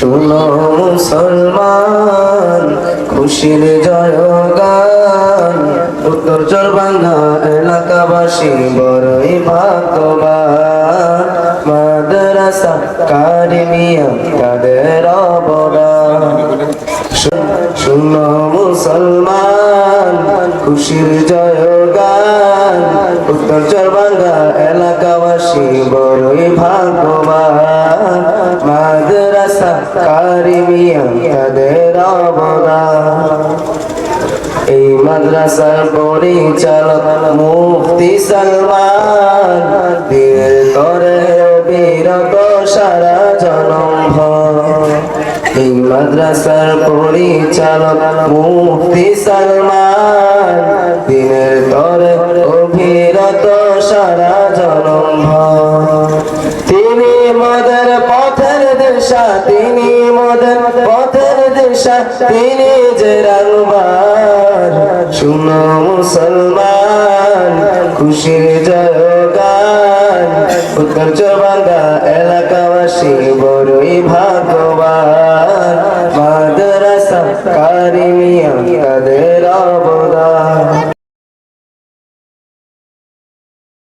শুনো মুসলমান, খুশির জয়গান, উত্তর চরবাঙ্গা এলাকাবাসী বড়ই ভাগ্যবান। মাদ্রাসা কারিমিয়া তাদের অবদান। শুনো মুসলমান, খুশির জয়গান, উত্তর চরবাঙ্গা এলাকাবাসী বড়ই ভাগ্যবান। মাদ্রাসা কারিমিয়া তাদের অবদান। এই মাদ্রাসার পরিচালক মুফতি সালমান, দিনের তরে অবিরত সারা জনম ভর। এই মাদ্রাসার পরিচালক মুফতি সালমান, দিনের তরে অবিরত সারা জনম ভর। তিনি মোদের পথের দিশা, তিনি মোদের পথের দিশা, তিনি যে রাংবার। শুনো মুসলমান, খুশির জয়গান, উত্তর চরবাঙ্গা এলাকাবাসী বড়ই ভাগ্যবান। মাদ্রাসা কারিমিয়া তাদের অবদান।